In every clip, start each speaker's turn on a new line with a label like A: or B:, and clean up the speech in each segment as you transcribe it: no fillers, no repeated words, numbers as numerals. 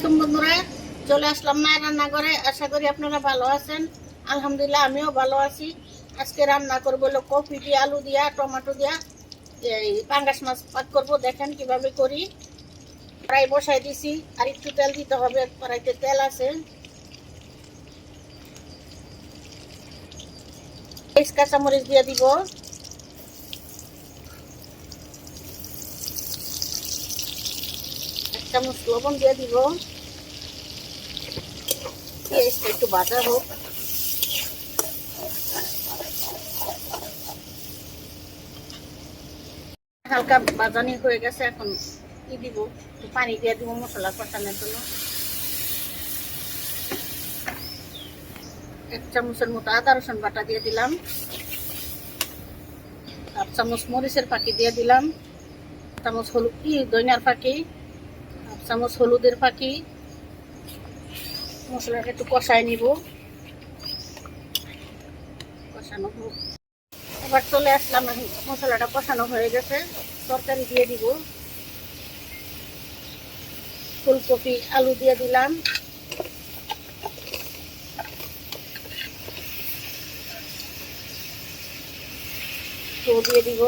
A: আলাইকুম বন্ধুরা, চলে আসলাম মায়ের রান্নাঘরে। আশা করি আপনারা ভালো আছেন। আলহামদুলিল্লাহ আমিও ভালো আছি। আজকে রান্না করবো হলো কপি দিয়ে, আলু দিয়া, টমেটো দিয়া এই পাঙ্গাস মাছ পাক করবো। দেখেন কিভাবে করি। কড়াই বসাই দিছি, আর একটু তেল দিতে হবে। কড়াইতে তেল আছে। কাঁচামরিচ দিয়ে দিব, এক চামচ লবণ দিয়ে দিব। পেঁয়াজটা একটু ভাজা হোক। হালকা বাজানি হয়ে গেছে, এখন কি দিব, পানি দিয়ে দিব মশলা কষানোর জন্য। এক চামচের মতো আদা রসুন বাটা দিয়ে দিলাম। হাফ চামচ মরিচের ফাঁকি দিয়ে দিলাম। চামচ হলুদ ধনিয়ার ফাঁকি, হাফ চামচ হলুদের ফাঁকি। মশলাটা একটু কষায় নিব, কষানো হোক। এবার চলে আসলাম, মশলাটা কষানো হয়ে গেছে। তরকারি দিয়ে দিব, ফুলকপি আলু দিয়ে দিলাম। তো দিয়ে দিব,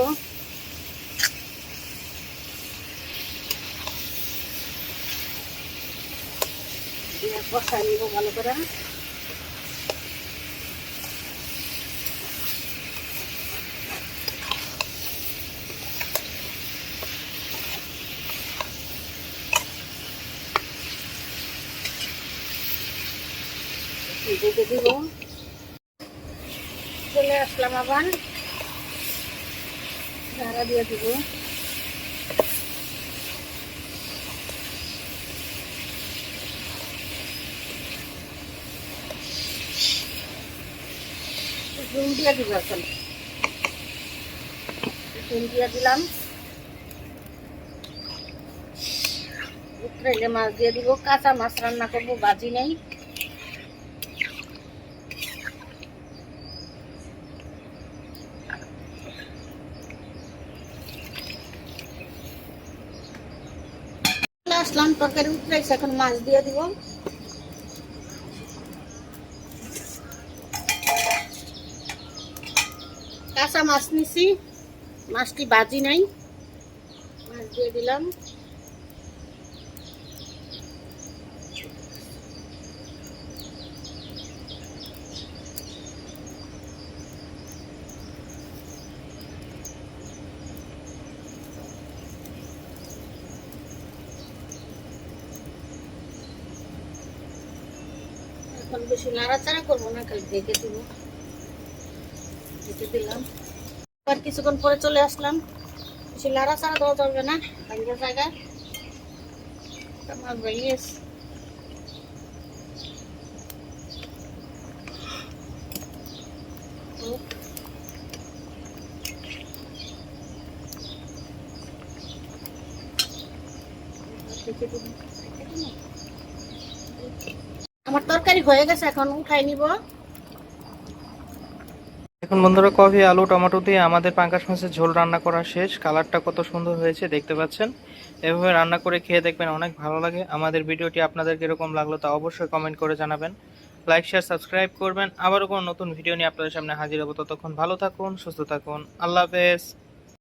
A: কষায় নিব ভালো করে। ঢেকে দিব। চলে আসলাম, আবার ঝাড়া দিয়ে দিব। নুন দিয়ে দিব, এখন নুন দিয়ে দিলাম। উতরাইলে মাছ দিয়ে দিব। কাঁচা মাছ রান্না করবো, ভাজি নেই। আসলাম, তরকারি উতরাইছে, এখন মাছ দিয়ে দিব। কাঁচা মাছ নিছি, মাছটি ভাজি নাই। মাছ দিয়ে দিলাম। এখন বেশি নাড়াচাড়া করবো না, খালি ঢেকে দিব। ঢেকে দিলাম। আর কিছুক্ষণ পরে চলে আসলাম। বেশি নাড়াচাড়া দেওয়া যাবে না, ভাঙা জায়গায় মাছ ভেঙে গেছে। আমার তরকারি হয়ে গেছে, এখন উঠাই নিব।
B: এখন বন্ধুরা, কফি আলু টমেটো দিয়ে আমাদের পাঙ্গাস মাছের ঝোল রান্না করা শেষ। কালারটা কত সুন্দর হয়েছে দেখতে পাচ্ছেন। এভাবে রান্না করে খেয়ে দেখবেন, অনেক ভালো লাগে। আমাদের ভিডিওটি আপনাদের কিরকম লাগলো তা অবশ্যই কমেন্ট করে জানাবেন। লাইক শেয়ার সাবস্ক্রাইব করবেন। আবারও কোনো নতুন ভিডিও নিয়ে আপনাদের সামনে হাজির হবো। ততক্ষণ ভালো থাকুন, সুস্থ থাকুন। আল্লাহ হাফেজ।